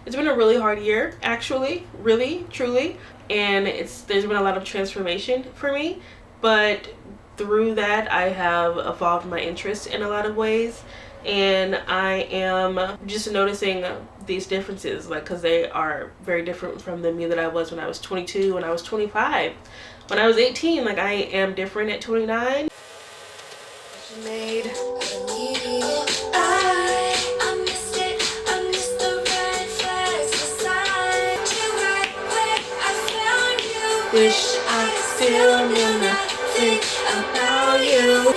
It's been a really hard year, actually, really, truly, and there's been a lot of transformation for me, but through that I have evolved my interest in a lot of ways, and I am just noticing these differences, like, because they are very different from the me that I was when I was 22, when I was 25, when I was 18. Like, I am different at 29. Made. Wish I still knew nothing about you.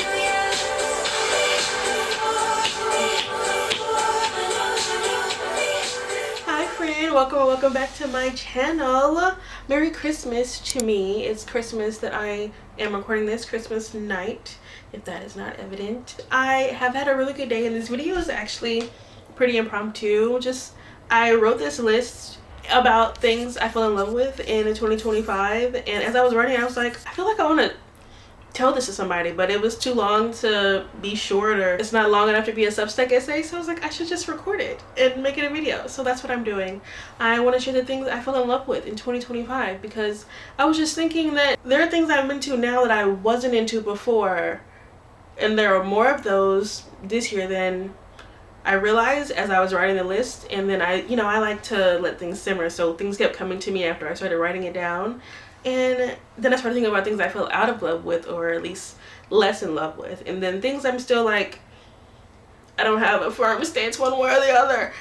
Hi friend, welcome back to my channel. Merry Christmas to me. It's Christmas that I am recording this, Christmas night, if that is not evident. I have had a really good day, and this video is actually pretty impromptu. I wrote this list about things I fell in love with in 2025, and as I was writing, I was like, I feel like I want to tell this to somebody, but it was too long to be short, or it's not long enough to be a Substack essay, so I was like, I should just record it and make it a video. So that's what I'm doing. I want to share the things I fell in love with in 2025, because I was just thinking that there are things I'm into now that I wasn't into before, and there are more of those this year than I realized as I was writing the list. And then I like to let things simmer, so things kept coming to me after I started writing it down, and then I started thinking about things I fell out of love with, or at least less in love with, and then things I'm still like, I don't have a firm stance one way or the other.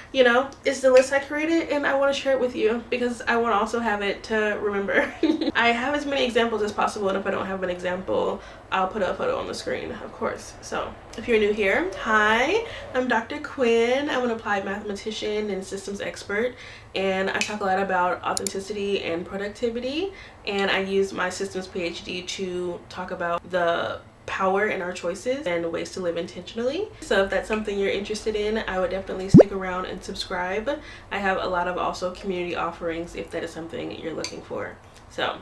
It's the list I created, and I want to share it with you because I want to also have it to remember. I have as many examples as possible, and if I don't have an example, I'll put a photo on the screen, of course. So if you're new here, hi, I'm Dr. Quinn. I'm an applied mathematician and systems expert, and I talk a lot about authenticity and productivity, and I use my systems PhD to talk about the power in our choices and ways to live intentionally. So if that's something you're interested in, I would definitely stick around and subscribe. I have a lot of also community offerings if that is something you're looking for. So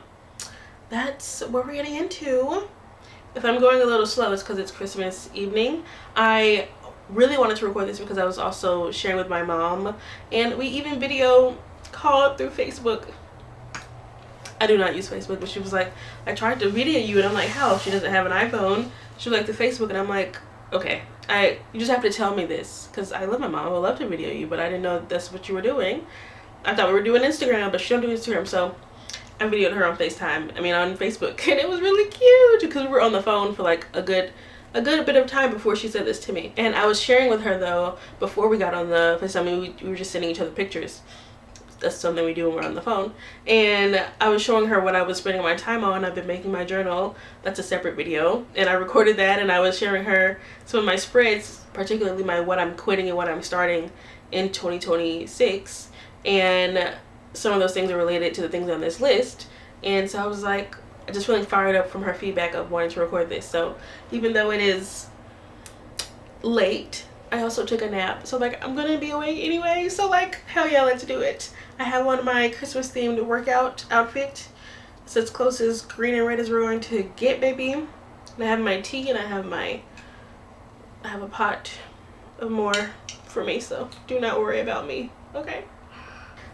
that's what we're getting into. If I'm going a little slow, it's because it's Christmas evening. I really wanted to record this because I was also sharing with my mom, and we even video called through Facebook. I do not use Facebook, but she was like, I tried to video you, and I'm like, how? She doesn't have an iPhone. She was like, the Facebook, and I'm like, okay, you just have to tell me this, because I love my mom. I would love to video you, but I didn't know that's what you were doing. I thought we were doing Instagram, but she don't do Instagram, so I videoed her on on Facebook, and it was really cute because we were on the phone for like a good bit of time before she said this to me. And I was sharing with her though before we got on the FaceTime. We were just sending each other pictures. That's something we do when we're on the phone. And I was showing her what I was spending my time on. I've been making my journal. That's a separate video. And I recorded that, and I was sharing her some of my spreads, particularly my what I'm quitting and what I'm starting in 2026. And some of those things are related to the things on this list. And so I was like, just feeling fired up from her feedback of wanting to record this. So even though it is late, I also took a nap, so like I'm gonna be awake anyway, so like hell yeah, let's do it. I have on my Christmas themed workout outfit. It's as close as green and red as we're going to get, baby. And I have my tea, and I have a pot of more for me, so do not worry about me, okay?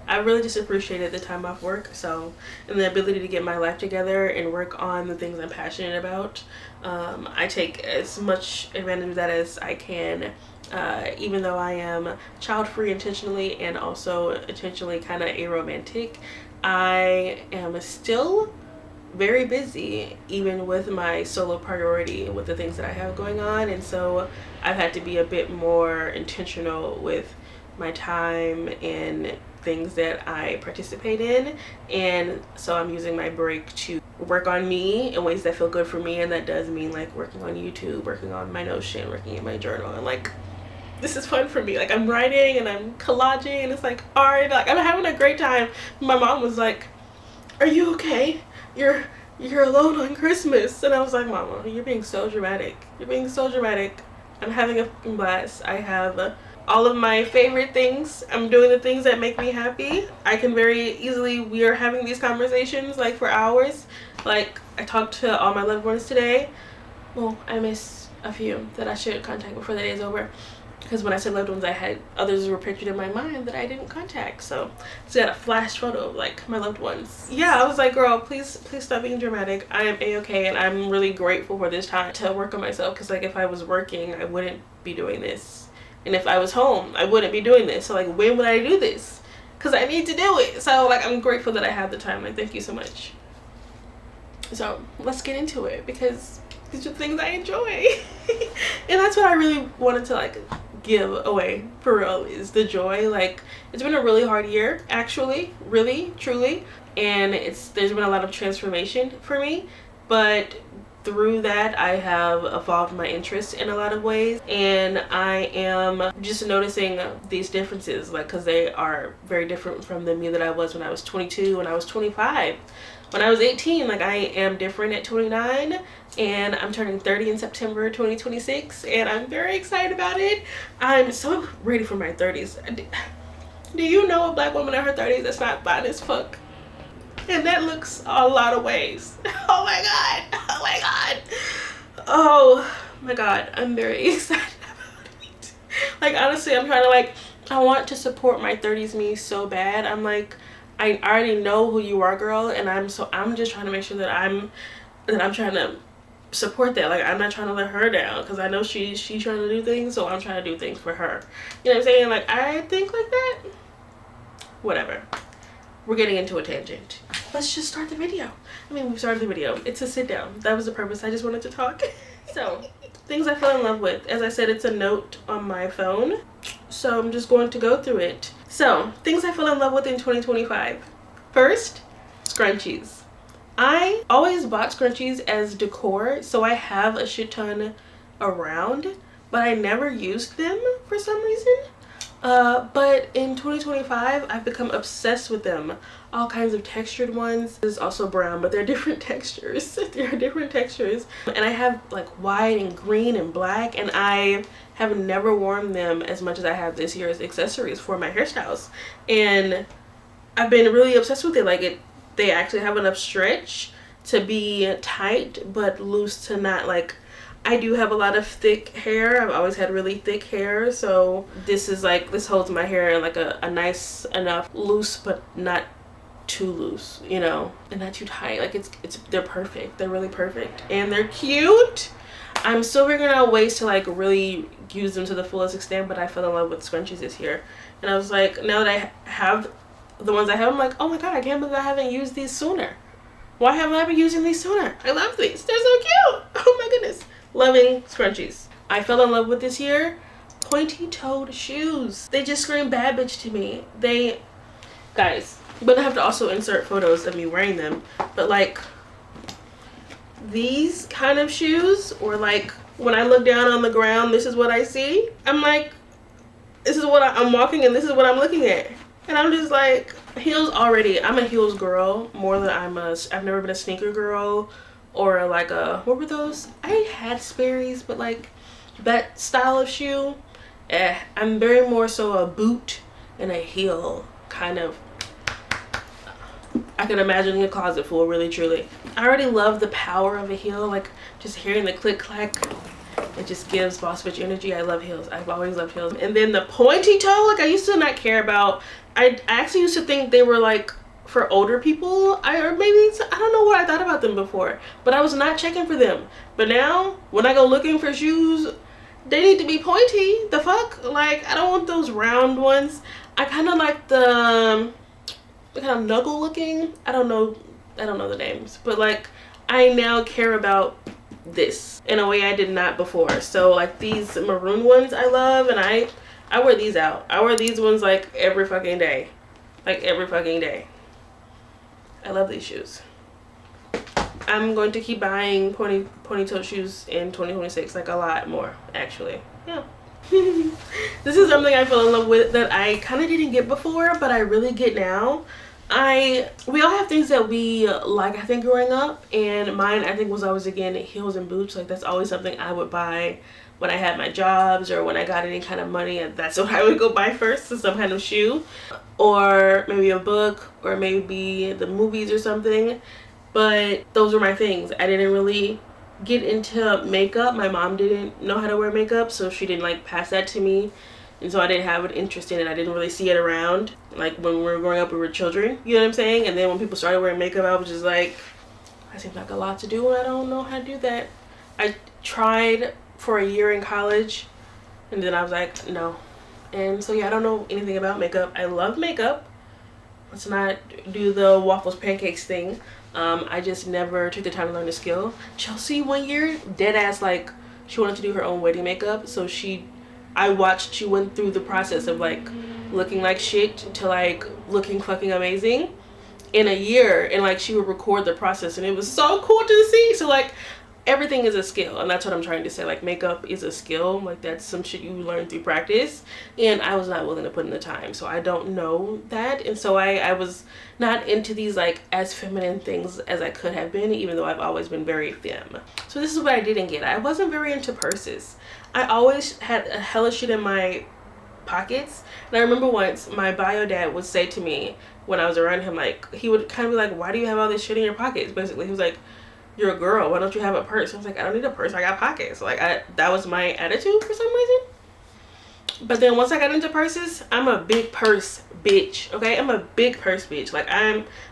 I really just appreciated the time off work, and the ability to get my life together and work on the things I'm passionate about. I take as much advantage of that as I can, even though I am child-free intentionally and also intentionally kind of aromantic. I am still very busy, even with my solo priority, with the things that I have going on, and so I've had to be a bit more intentional with my time and things that I participate in. And so I'm using my break to work on me in ways that feel good for me, and that does mean like working on YouTube, working on my Notion, working in my journal, and like this is fun for me. Like I'm writing and I'm collaging, and it's like art. Like I'm having a great time. My mom was like, are you okay? You're alone on Christmas. And I was like, Mama, you're being so dramatic. You're being so dramatic. I'm having a fucking blast. I have all of my favorite things. I'm doing the things that make me happy. I can very easily, we are having these conversations like for hours. Like I talked to all my loved ones today. Well, I miss a few that I should contact before the day is over. because when I said loved ones, I had others were pictured in my mind that I didn't contact. So I got a flash photo of like my loved ones. Yeah, I was like, girl, please stop being dramatic. I am a-okay, and I'm really grateful for this time to work on myself, because like if I was working, I wouldn't be doing this, and if I was home, I wouldn't be doing this. So like, when would I do this? Because I need to do it. So like, I'm grateful that I have the time. Like, thank you so much. So let's get into it, because these are things I enjoy. And that's what I really wanted to like give away for real, is the joy. Like, it's been a really hard year, actually, really, truly, and there's been a lot of transformation for me, but through that I have evolved my interests in a lot of ways, and I am just noticing these differences, like, because they are very different from the me that I was when I was 22, when I was 25, when I was 18. Like, I am different at 29, and I'm turning 30 in September 2026, and I'm very excited about it. I'm so ready for my 30s. Do you know a black woman in her 30s that's not fine as fuck? And that looks a lot of ways. Oh my god. Oh my god. Oh my god. I'm very excited about it. Like, honestly, I'm trying to like, I want to support my 30s me so bad. I'm like, I already know who you are, girl, and I'm just trying to make sure that I'm trying to support that. Like, I'm not trying to let her down, because I know she's trying to do things, so I'm trying to do things for her. You know what I'm saying? Like, I think like that. Whatever. We're getting into a tangent. Let's just start the video. I mean, we started the video. It's a sit down. That was the purpose. I just wanted to talk. So, things I fell in love with. As I said, it's a note on my phone, so I'm just going to go through it. So, things I fell in love with in 2025. First, scrunchies. I always bought scrunchies as decor, so I have a shit ton around, but I never used them for some reason. But in 2025, I've become obsessed with them. All kinds of textured ones. This is also brown, but they're different textures. They're different textures. And I have like white and green and black, and I have never worn them as much as I have this year as accessories for my hairstyles. And I've been really obsessed with it. Like, they actually have enough stretch to be tight, but loose to not like. I do have a lot of thick hair. I've always had really thick hair, so this holds my hair in like a nice enough loose, but not too loose, you know, and not too tight. Like, they're perfect. They're really perfect, and they're cute. I'm still figuring out ways to like really use them to the fullest extent, but I fell in love with scrunchies this year, and I was like, now that I have the ones I have, I'm like, oh my god, I can't believe I haven't used these sooner. Why haven't I been using these sooner? I love these. They're so cute. Oh my goodness. Loving scrunchies. I fell in love with this year pointy-toed shoes. They just scream bad bitch to me. Guys, but I have to also insert photos of me wearing them, but like, these kind of shoes, or like when I look down on the ground, this is what I see. I'm like, this is what I'm walking, and this is what I'm looking at, and I'm just like, heels already. I'm a heels girl more than I've never been a sneaker girl, or like what were those? I had Sperry's, but like that style of shoe, I'm very more so a boot and a heel kind of. I can imagine a closet full, really truly. I already love the power of a heel, like just hearing the click clack. It just gives boss bitch energy. I love heels. I've always loved heels. And then the pointy toe, like, I used to not care about. I actually used to think they were like for older people. I don't know what I thought about them before, but I was not checking for them. But now when I go looking for shoes, they need to be pointy. The fuck? Like, I don't want those round ones. I kind of like the kind of knuckle looking. I don't know the names, but like, I now care about this in a way I did not before. So like, these maroon ones I love, and I wear these out. I wear these ones like every fucking day. Like, every fucking day. I love these shoes. I'm going to keep buying pointy-toe shoes in 2026, like a lot more, actually. Yeah. This is something I fell in love with that I kind of didn't get before, but I really get now. We all have things that we like, I think, growing up, and mine, I think, was always, again, heels and boots. Like, that's always something I would buy when I had my jobs, or when I got any kind of money, and that's what I would go buy first, is some kind of shoe, or maybe a book, or maybe the movies or something. But those were my things. I didn't really get into makeup. My mom didn't know how to wear makeup, so she didn't like pass that to me. And so I didn't have an interest in it. I didn't really see it around. Like when we were growing up, we were children. You know what I'm saying? And then when people started wearing makeup, I was just like, that seems like a lot to do and I don't know how to do that. I tried for a year in college and then I was like, no. And so yeah, I don't know anything about makeup. I love makeup. Let's not do the waffles pancakes thing. I just never took the time to learn the skill. Chelsea one year, dead ass, like she wanted to do her own wedding makeup. So I watched, she went through the process of like looking like shit to like looking fucking amazing in a year, and like she would record the process and it was so cool to see. So like everything is a skill, and that's what I'm trying to say. Like makeup is a skill, like that's some shit you learn through practice, and I was not willing to put in the time, so I don't know that. And so I was not into these like as feminine things as I could have been, even though I've always been very femme. So this is what I didn't get. I wasn't very into purses. I always had a hella shit in my pockets, and I remember once my bio dad would say to me when I was around him, like he would kind of be like, why do you have all this shit in your pockets? Basically he was like, you're a girl, why don't you have a purse? I was like, I don't need a purse, I got pockets. Like that was my attitude for some reason. But then once I got into purses, I'm a big purse bitch. Okay, I'm a big purse bitch. Like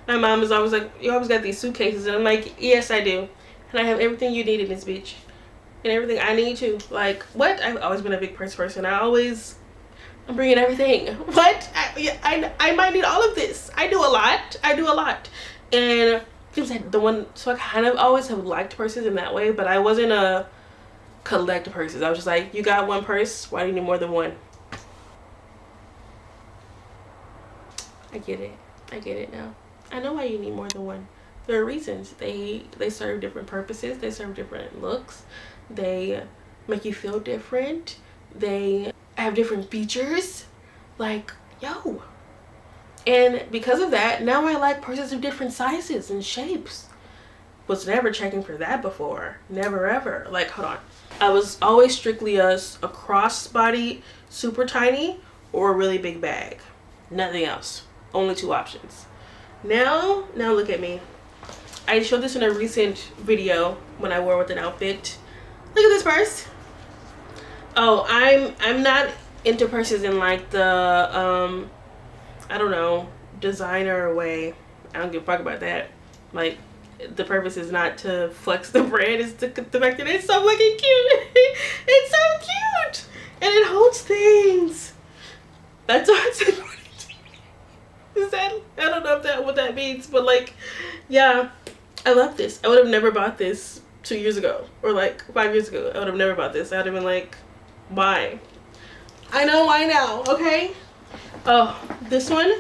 my mom is always like, you always got these suitcases, and I'm like, yes I do, and I have everything you need in this bitch and everything I need too. Like what? I've always been a big purse person. I'm bringing everything. What? I might need all of this. I do a lot. And things like the one, so I kind of always have liked purses in that way, but I wasn't a collect purses. I was just like, you got one purse, why do you need more than one? I get it now. I know why you need more than one. There are reasons. They serve different purposes. They serve different looks. They make you feel different. They have different features. Like, yo. And because of that, now I like purses of different sizes and shapes. Was never checking for that before. Never ever. Like, hold on. I was always strictly a crossbody, super tiny, or a really big bag. Nothing else. Only two options. Now look at me. I showed this in a recent video when I wore with an outfit. Look at this purse. Oh, I'm not into purses in like the I don't know, designer way. I don't give a fuck about that. Like the purpose is not to flex the brand, it's the fact that it's so fucking cute. It's so cute and it holds things. That's what's important to me. Is that, I don't know if that what that means, but like, yeah, I love this. I would have never bought this 2 years ago or like 5 years ago. I would have never bought this. I would have been like, why? I know why now, okay? Oh, this one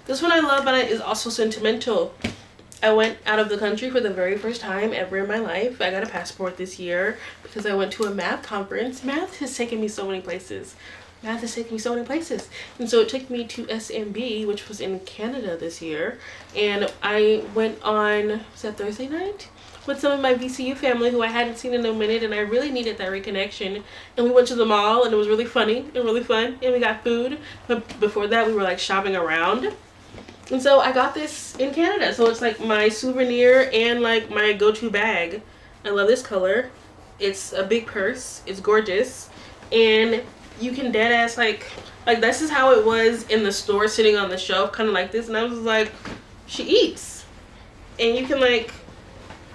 I love, and it is also sentimental. I went out of the country for the very first time ever in my life. I got a passport this year because I went to a math conference. Math has taken me so many places. And so it took me to SMB, which was in Canada this year. And I went on, was that Thursday night? With some of my VCU family who I hadn't seen in a minute, and I really needed that reconnection. And we went to the mall, and it was really funny and really fun, and we got food. But before that, we were like shopping around. And so I got this in Canada, so it's like my souvenir and like my go-to bag. I love this color. It's a big purse. It's gorgeous, and you can dead ass like this is how it was in the store, sitting on the shelf, kind of like this. And I was like, she eats, and you can like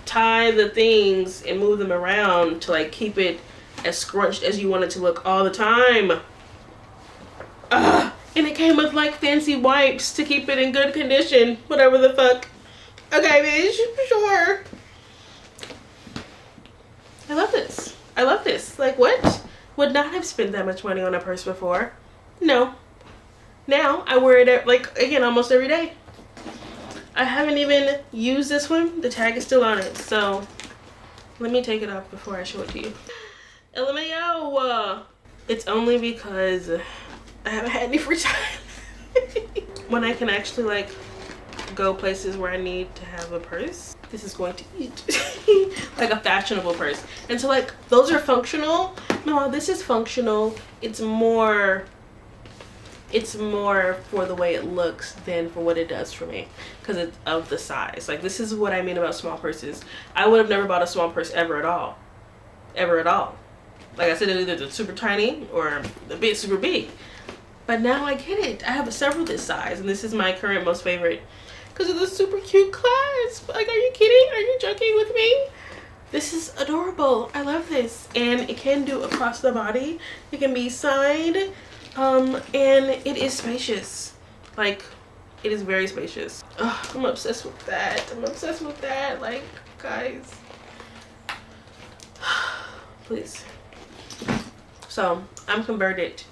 tie the things and move them around to like keep it as scrunched as you want it to look all the time. And it came with like fancy wipes to keep it in good condition, whatever the fuck. Okay, bitch, sure. I love this. Like, what? Would not have spent that much money on a purse before. No. Now I wear it like, again, almost every day. I haven't even used this one. The tag is still on it, so let me take it off before I show it to you. LMAO. It's only because I haven't had any free time. When I can actually like go places where I need to have a purse, this is going to eat. Like a fashionable purse. And so like those are functional. No, this is functional. It's more for the way it looks than for what it does for me, because it's of the size. Like, this is what I mean about small purses. I would have never bought a small purse ever at all. ever at all. Like I said, either the super tiny or the big super big. But now I get it. I have several this size, and this is my current most favorite because of the super cute clasp. Like, are you kidding? Are you joking with me? This is adorable. I love this. And it can do across the body. It can be side, and it is spacious. Like, it is very spacious. Ugh, I'm obsessed with that. I'm obsessed with that. Like, guys, please. So I'm converted.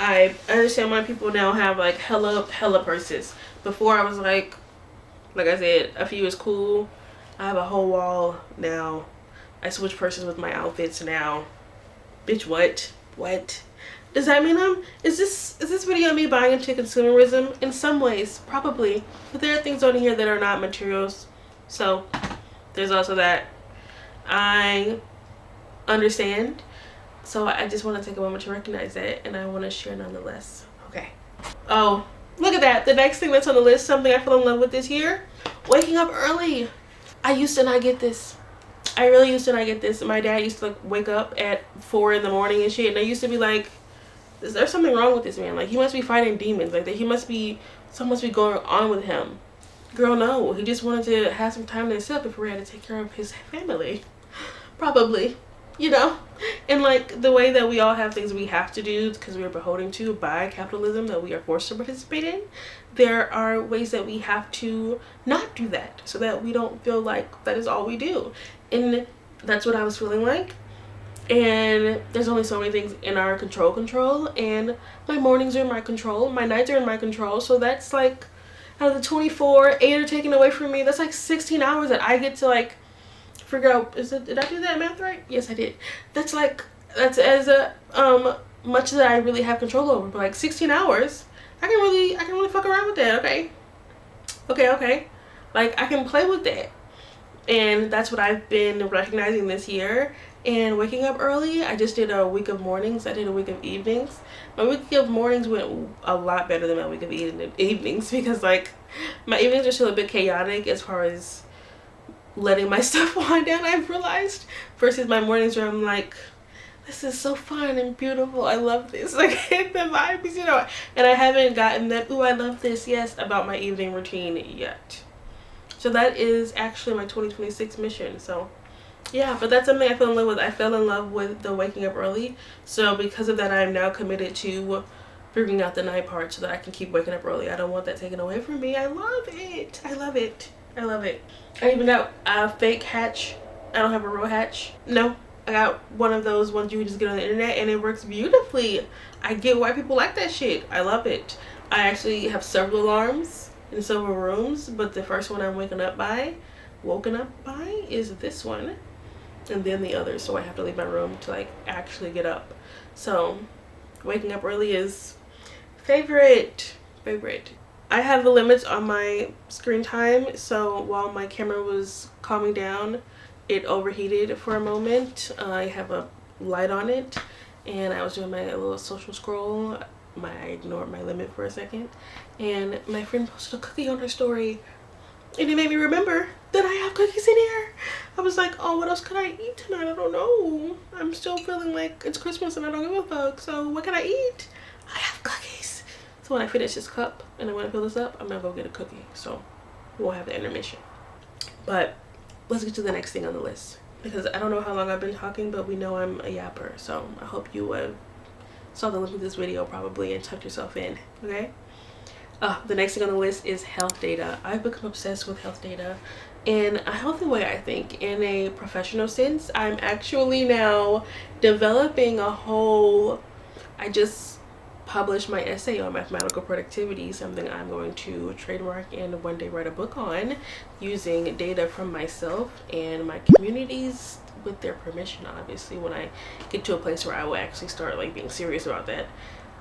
I understand why people now have like hella purses. Before I was like I said, a few is cool. I have a whole wall now. I switch purses with my outfits now. Bitch, what does that mean? Is this video me buying into consumerism? In some ways, probably, but there are things on here that are not materials, so there's also that. I understand. So I just want to take a moment to recognize that, and I want to share nonetheless. Okay. Oh, look at that. The next thing that's on the list, something I fell in love with this year, waking up early. I used to not get this. I really used to not get this. My dad used to like wake up at 4 in the morning and shit, and I used to be like, is there something wrong with this man? Like, he must be fighting demons. Like, something must be going on with him. Girl, no. He just wanted to have some time to himself before he had to take care of his family. Probably. You know, and like the way that we all have things we have to do because we are beholden to by capitalism that we are forced to participate in, there are ways that we have to not do that so that we don't feel like that is all we do. And that's what I was feeling like. And there's only so many things in our control, and my mornings are in my control, my nights are in my control. So that's like, out of the 24, 8 are taken away from me. That's like 16 hours that I get to like figure out, did I do that math right? Yes, I did. That's as much that I really have control over. But like 16 hours, I can really fuck around with that. Okay. Like, I can play with that. And that's what I've been recognizing this year. And waking up early, I just did a week of mornings. I did a week of evenings. My week of mornings went a lot better than my week of evenings because like my evenings are still a bit chaotic as far as letting my stuff wind down, I've realized, versus my mornings where I'm like, this is so fun and beautiful, I love this, like the vibes, you know. And I haven't gotten that ooh I love this yes about my evening routine yet. So that is actually my 2026 mission. So yeah, but that's something I fell in love with. I fell in love with the waking up early, so because of that I'm now committed to figuring out the night part so that I can keep waking up early. I don't want that taken away from me. I love it. I love it. I even got a fake hatch. I don't have a real hatch. No, I got one of those ones you just get on the internet, and it works beautifully. I get why people like that shit. I love it. I actually have several alarms in several rooms, but the first one I'm woken up by is this one, and then the others. So I have to leave my room to like actually get up. So waking up early is favorite. I have the limits on my screen time, so while my camera was calming down, it overheated for a moment. I have a light on it, and I was doing my little social scroll. I ignored my limit for a second, and my friend posted a cookie on her story, and it made me remember that I have cookies in here. I was like, oh, what else could I eat tonight? I don't know. I'm still feeling like it's Christmas and I don't give a fuck, so what can I eat? I have cookies. So when I finish this cup and I want to fill this up, I'm gonna go get a cookie. So we'll have the intermission. But let's get to the next thing on the list, because I don't know how long I've been talking, but we know I'm a yapper. So I hope you saw the link of this video probably and tucked yourself in. Okay. The next thing on the list is health data. I've become obsessed with health data in a healthy way, I think. In a professional sense, I'm actually now developing a whole, I just published my essay on mathematical productivity, something I'm going to trademark and one day write a book on, using data from myself and my communities with their permission, obviously, when I get to a place where I will actually start like being serious about that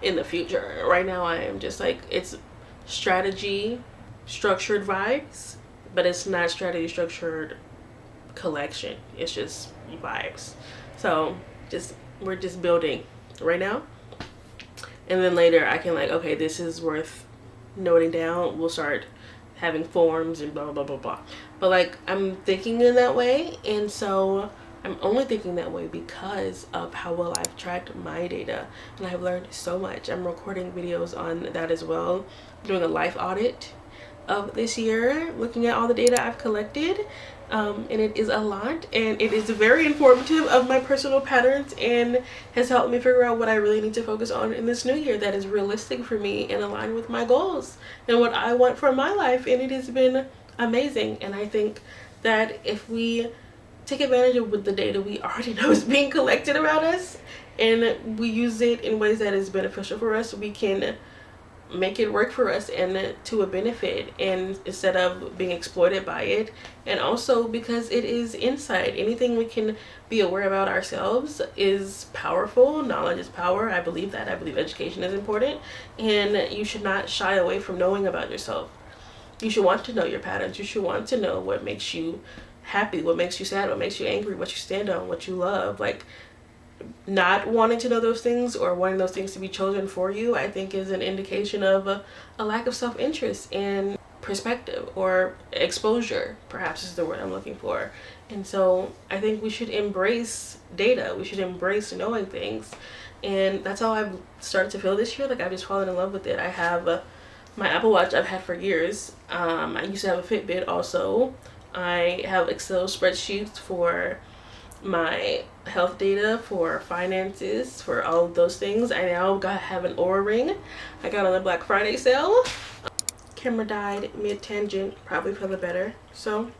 in the future. Right now I am just like, it's strategy structured vibes, but it's not strategy structured collection, it's just vibes. So we're just building right now, and then later I can like, okay, this is worth noting down, we'll start having forms and blah blah blah blah. But like, I'm thinking in that way, and so I'm only thinking that way because of how well I've tracked my data, and I've learned so much. I'm recording videos on that as well, doing a life audit of this year, looking at all the data I've collected, and it is a lot, and it is very informative of my personal patterns and has helped me figure out what I really need to focus on in this new year that is realistic for me and aligned with my goals and what I want for my life. And it has been amazing, and I think that if we take advantage of the data we already know is being collected about us and we use it in ways that is beneficial for us, we can make it work for us and to a benefit, and instead of being exploited by it. And also because it is insight. Anything we can be aware about ourselves is powerful. Knowledge is power. I believe that. I believe education is important, and you should not shy away from knowing about yourself. You should want to know your patterns. You should want to know what makes you happy, what makes you sad, what makes you angry, what you stand on, what you love. Like, not wanting to know those things or wanting those things to be chosen for you, I think is an indication of a lack of self-interest and perspective, or exposure perhaps is the word I'm looking for. And so I think we should embrace data. We should embrace knowing things, and that's how I've started to feel this year. Like, I've just fallen in love with it. I have my Apple Watch I've had for years. I used to have a Fitbit also. I have Excel spreadsheets for my health data, for finances, for all of those things. I now have an Oura ring I got on the Black Friday sale. Camera died mid-tangent, probably for the better. So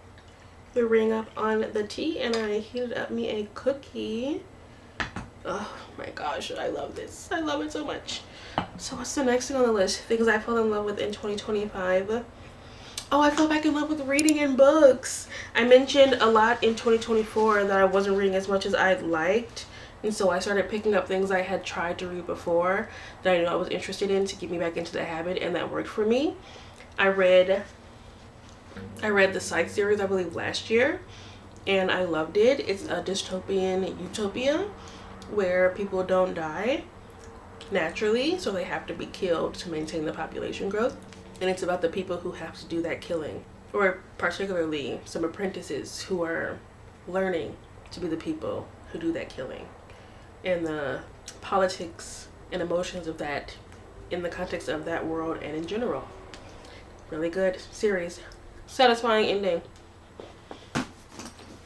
the ring up on the tea, and I heated up me a cookie. Oh my gosh, I love this. I love it so much. So what's the next thing on the list? Things I fell in love with in 2025. Oh, I fell back in love with reading and books. I mentioned a lot in 2024 that I wasn't reading as much as I'd liked. And so I started picking up things I had tried to read before that I knew I was interested in to get me back into the habit, and that worked for me. I read the Psych series, I believe, last year, and I loved it. It's a dystopian utopia where people don't die naturally, so they have to be killed to maintain the population growth. And it's about the people who have to do that killing, or particularly some apprentices who are learning to be the people who do that killing, and the politics and emotions of that in the context of that world and in general. Really good series. Satisfying ending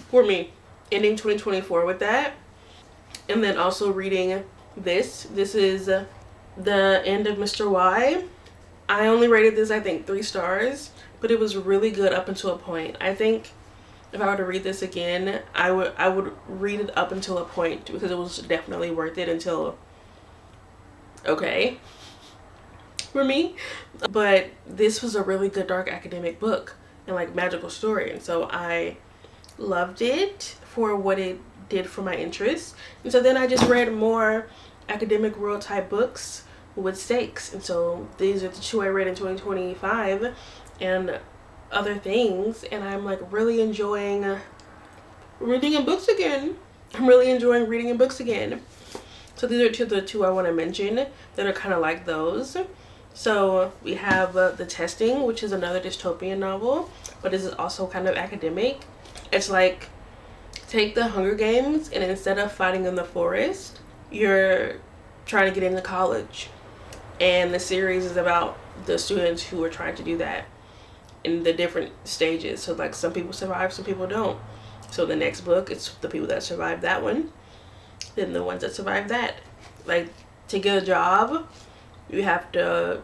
for me. Ending 2024 with that. And then also reading this. This is the end of Mr. Y. I only rated this, I think, 3 stars, but it was really good up until a point. I think if I were to read this again, I would read it up until a point, because it was definitely worth it until okay for me. But this was a really good dark academic book and like magical story, and so I loved it for what it did for my interests. And so then I just read more academic world type books with stakes, and so these are the 2 I read in 2025 and other things, and I'm like really enjoying reading in books again. I'm really enjoying reading in books again. So these are the two I want to mention that are kind of like those. So we have The Testing, which is another dystopian novel, but this is also kind of academic. It's like, take the Hunger Games, and instead of fighting in the forest, you're trying to get into college. And the series is about the students who are trying to do that in the different stages. So like, some people survive, some people don't. So the next book, it's the people that survive that one, then the ones that survive that. Like, to get a job, you have to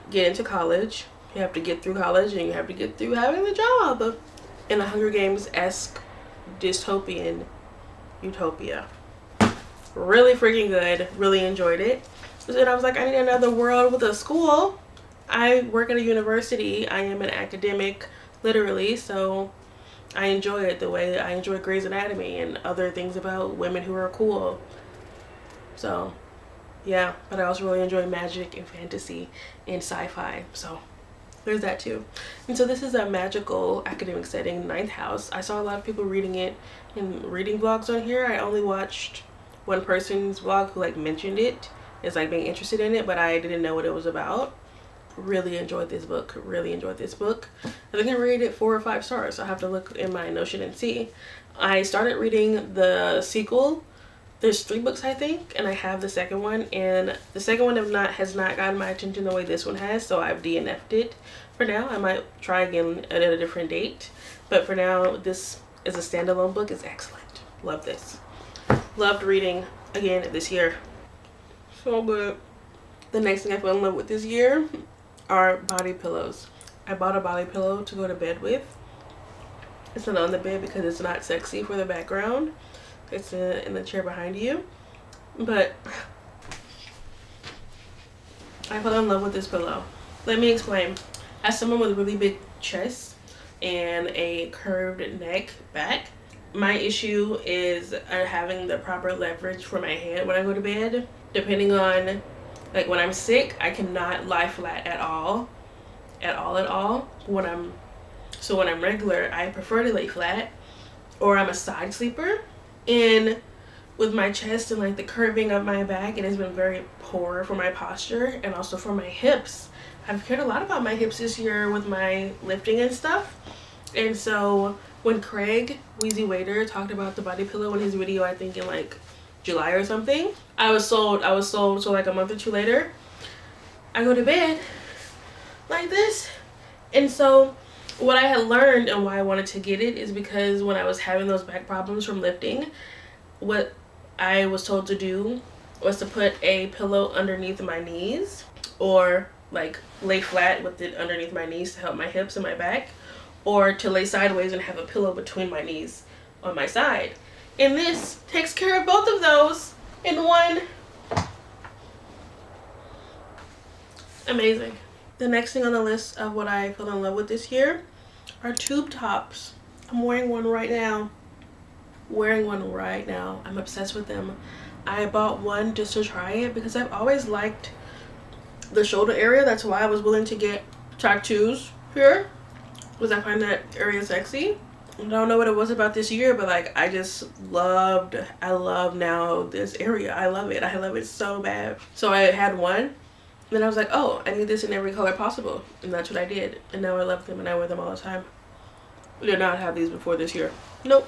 get into college, you have to get through college, and you have to get through having the job. In a Hunger Games-esque dystopian utopia. Really freaking good. Really enjoyed it. So then I was like, I need another world with a school. I work at a university. I am an academic, literally, so I enjoy it the way I enjoy Grey's Anatomy and other things about women who are cool. So yeah, but I also really enjoy magic and fantasy and sci-fi, so there's that too. And so this is a magical academic setting, Ninth House. I saw a lot of people reading it and reading vlogs on here. I only watched one person's vlog who like mentioned it as like being interested in it, but I didn't know what it was about. Really enjoyed this book. Really enjoyed this book. I think I rated it 4 or 5 stars. I'll have to look in my Notion and see. I started reading the sequel. There's 3 books, I think, and I have the second one, and the second one has not gotten my attention the way this one has, so I've DNF'd it for now. I might try again at a different date, but for now, this is a standalone book. It's excellent. Love this. Loved reading again this year. So good. The next thing I fell in love with this year are body pillows. I bought a body pillow to go to bed with. It's not on the bed because it's not sexy for the background. It's in the chair behind you. But I fell in love with this pillow. Let me explain. As someone with a really big chest and a curved neck back, my issue is having the proper leverage for my head when I go to bed. Depending on, like, when I'm sick, I cannot lie flat at all. When I'm regular, I prefer to lay flat, or I'm a side sleeper. And with my chest and like the curving of my back, it has been very poor for my posture and also for my hips. I've cared a lot about my hips this year with my lifting and stuff. And so when Craig Wheezy Waiter talked about the body pillow in his video, I think in like July or something, I was sold. So like a month or 2 later, I go to bed like this. And so what I had learned and why I wanted to get it is because when I was having those back problems from lifting, what I was told to do was to put a pillow underneath my knees, or like lay flat with it underneath my knees to help my hips and my back, or to lay sideways and have a pillow between my knees on my side. And this takes care of both of those in one. Amazing. The next thing on the list of what I fell in love with this year are tube tops. I'm wearing one right now. I'm obsessed with them. I bought one just to try it because I've always liked the shoulder area. That's why I was willing to get tattoos here, because I find that area sexy. I don't know what it was about this year, but like I love now this area. I love it so bad. So I had one. Then I was like, oh, I need this in every color possible. And that's what I did. And now I love them and I wear them all the time. I did not have these before this year. Nope.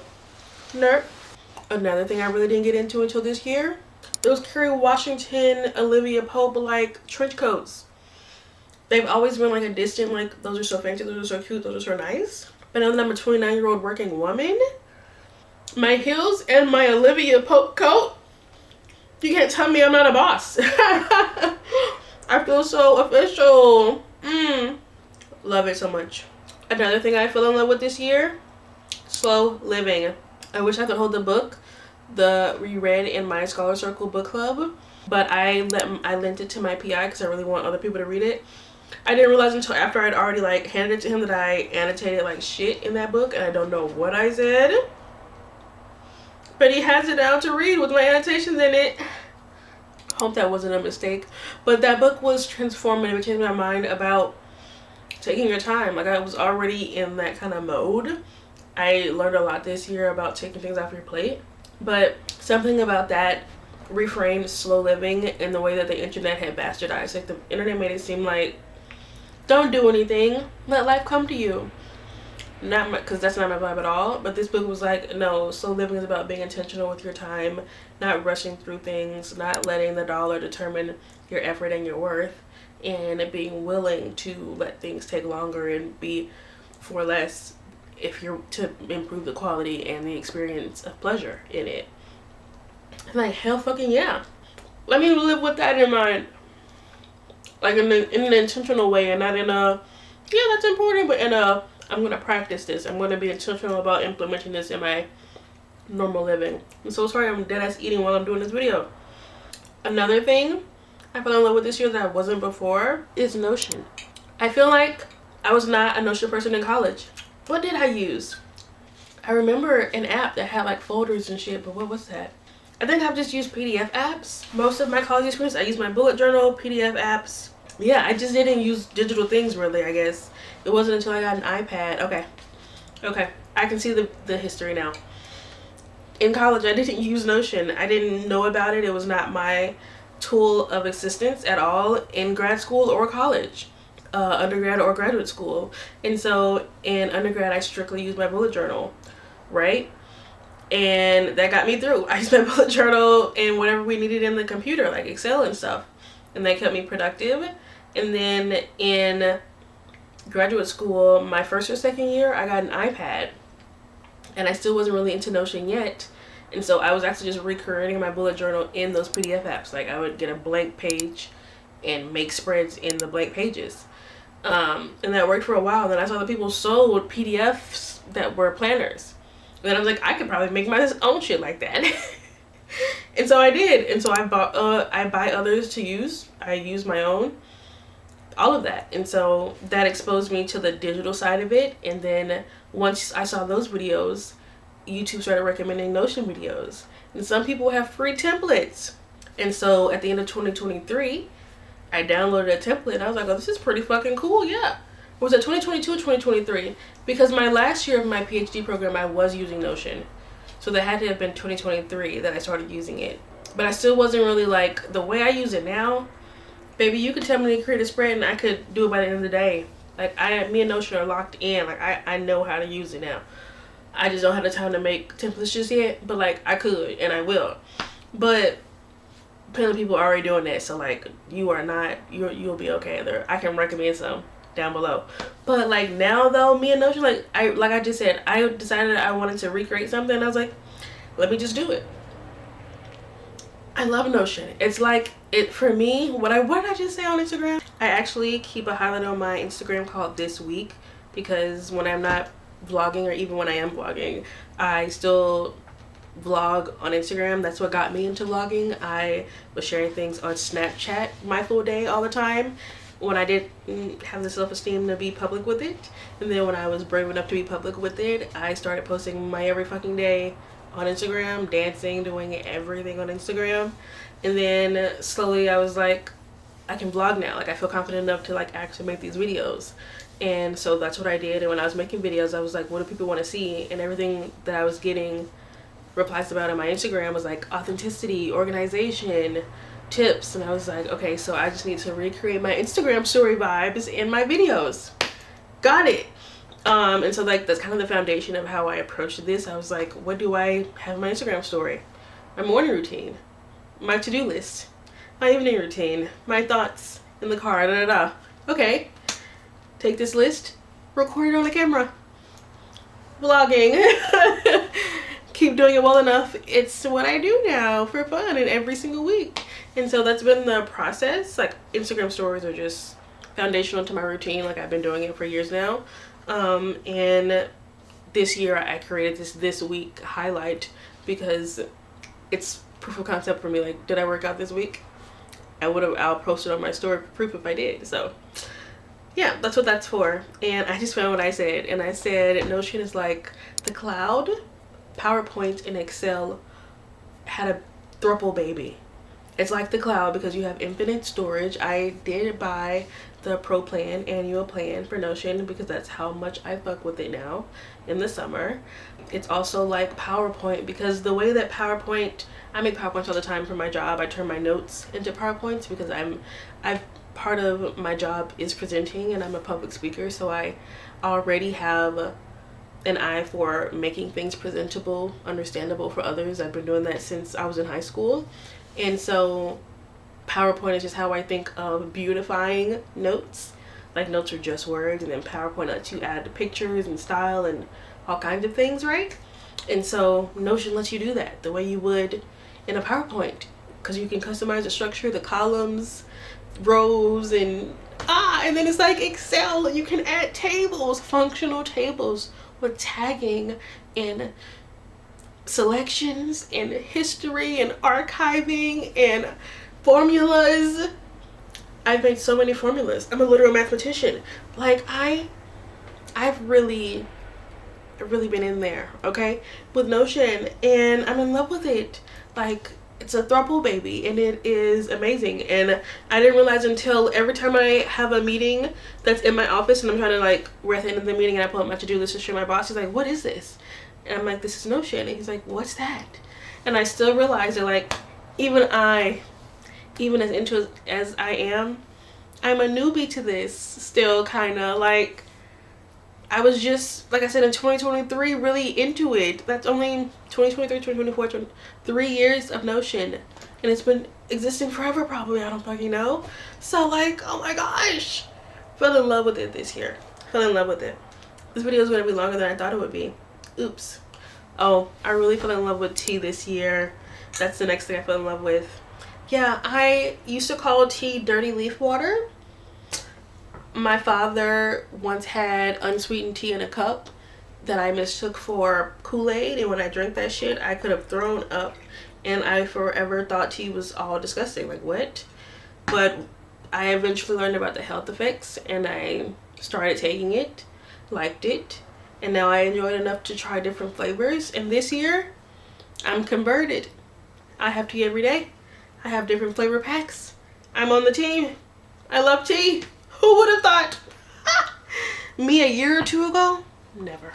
Another thing I really didn't get into until this year, those Kerry Washington, Olivia Pope like trench coats. They've always been like a distant, like, those are so fancy, those are so cute, those are so nice. But now that I'm a 29-year-old working woman, my heels and my Olivia Pope coat, you can't tell me I'm not a boss. I feel so official. Love it so much. Another thing I fell in love with this year, slow living. I wish I could hold the book, the reread in my Scholar Circle book club, but I lent it to my PI because I really want other people to read it. I didn't realize until after I'd already like handed it to him that I annotated like shit in that book, and I don't know what I said. But he has it out to read with my annotations in it. Hope that wasn't a mistake. But that book was transformative. It changed my mind about taking your time. Like, I was already in that kind of mode. I learned a lot this year about taking things off your plate. But something about that reframed slow living in the way that the internet had bastardized. Like, the internet made it seem like, don't do anything, let life come to you. Not because that's not my vibe at all, but this book was like, no, slow living is about being intentional with your time, not rushing through things, not letting the dollar determine your effort and your worth, and being willing to let things take longer and be for less if you're to improve the quality and the experience of pleasure in it. I'm like, hell fucking yeah. Let me live with that in mind. Like in an intentional way, and not in a, yeah, that's important, but in a, I'm going to practice this. I'm going to be intentional about implementing this in my normal living. I'm so sorry I'm dead ass eating while I'm doing this video. Another thing I fell in love with this year that I wasn't before is Notion. I feel like I was not a Notion person in college. What did I use? I remember an app that had like folders and shit, but what was that? I think I've just used PDF apps. Most of my college experience, I used my bullet journal, PDF apps. Yeah, I just didn't use digital things really, I guess. It wasn't until I got an iPad. Okay, I can see the history now. In college, I didn't use Notion. I didn't know about it. It was not my tool of existence at all in grad school or college. undergrad or graduate school. And so in undergrad, I strictly used my bullet journal, right? And that got me through. I used my bullet journal and whatever we needed in the computer, like Excel and stuff. And that kept me productive. And then in graduate school, my first or second year, I got an iPad. And I still wasn't really into Notion yet. And so I was actually just recreating my bullet journal in those PDF apps. Like I would get a blank page and make spreads in the blank pages. And that worked for a while. Then I saw that people sold PDFs that were planners. And then I was like, I could probably make my own shit like that. And so I did. And so I buy others to use. I use my own. All of that. And so that exposed me to the digital side of it. And then once I saw those videos, YouTube started recommending Notion videos. And some people have free templates. And so at the end of 2023, I downloaded a template and I was like, oh, this is pretty fucking cool. Yeah. Was it 2022 or 2023? Because my last year of my PhD program, I was using Notion. So that had to have been 2023 that I started using it. But I still wasn't really like, the way I use it now, baby, you could tell me to create a spread and I could do it by the end of the day. Like me and Notion are locked in. Like I know how to use it now. I just don't have the time to make templates just yet. But like I could and I will. But apparently people are already doing that. So like you are not, you'll be okay there. I can recommend some down below. But like now though, me and Notion, like I just said, I decided I wanted to recreate something. And I was like, let me just do it. I love Notion. It's like, it for me, what did I just say on Instagram? I actually keep a highlight on my Instagram called This Week, because when I'm not vlogging, or even when I am vlogging, I still vlog on Instagram. That's what got me into vlogging. I was sharing things on Snapchat my full day all the time when I didn't have the self-esteem to be public with it. And then when I was brave enough to be public with it, I started posting my every fucking day on Instagram, dancing, doing everything on Instagram. And then slowly I was like, I can vlog now. Like I feel confident enough to like actually make these videos. And so that's what I did. And when I was making videos, I was like, what do people want to see? And everything that I was getting replies about on my Instagram was like authenticity, organization, tips. And I was like, okay, so I just need to recreate my Instagram story vibes in my videos. Got it. And so like that's kind of the foundation of how I approached this. I was like, what do I have in my Instagram story? My morning routine, my to-do list, my evening routine, my thoughts in the car, da da da. Okay, take this list, record it on the camera, vlogging. Keep doing it well enough. It's what I do now for fun and every single week. And so that's been the process. Like Instagram stories are just foundational to my routine. Like I've been doing it for years now. And this year I created this week highlight because it's proof of concept for me. Like, did I work out this week? I'll post it on my story for proof if I did. So yeah, that's what that's for. And I just found what I said. And I said Notion is like the cloud. PowerPoint and Excel had a throuple baby. It's like the cloud because you have infinite storage. I did buy the pro plan, annual plan for Notion, because that's how much I fuck with it now in the summer. It's also like PowerPoint because the way that I make PowerPoints all the time for my job. I turn my notes into PowerPoints because part of my job is presenting and I'm a public speaker, so I already have an eye for making things presentable, understandable for others. I've been doing that since I was in high school. And so PowerPoint is just how I think of beautifying notes. Like notes are just words, and then PowerPoint lets you add pictures and style and all kinds of things, right? And so Notion lets you do that the way you would in a PowerPoint, because you can customize the structure, the columns, rows, and then it's like Excel, and you can add tables, functional tables with tagging and selections and history and archiving and formulas. I've made so many formulas. I'm a literal mathematician. Like I've really been in there, okay, with Notion, and I'm in love with it. Like it's a throuple baby and it is amazing. And I didn't realize until every time I have a meeting that's in my office and I'm trying to like, we're at the end of the meeting and I pull up my to-do list to show my boss. He's like, what is this? And I'm like, this is Notion. And he's like, what's that? And I still realize that like even as into as I am, I'm a newbie to this still, kind of. Like, I was just, like I said, in 2023 really into it. That's only 2023, 2024, 3 years of Notion. And it's been existing forever probably, I don't fucking know. So like, oh my gosh. Fell in love with it this year. Fell in love with it. This video is going to be longer than I thought it would be. Oops. Oh, I really fell in love with tea this year. That's the next thing I fell in love with. Yeah, I used to call tea dirty leaf water. My father once had unsweetened tea in a cup that I mistook for Kool-Aid, and when I drank that shit, I could have thrown up, and I forever thought tea was all disgusting. Like, what? But I eventually learned about the health effects, and I started taking it, liked it, and now I enjoy it enough to try different flavors. And this year, I'm converted. I have tea every day. I have different flavor packs. I'm on the team. I love tea. Who would have thought? Me a year or two ago? Never.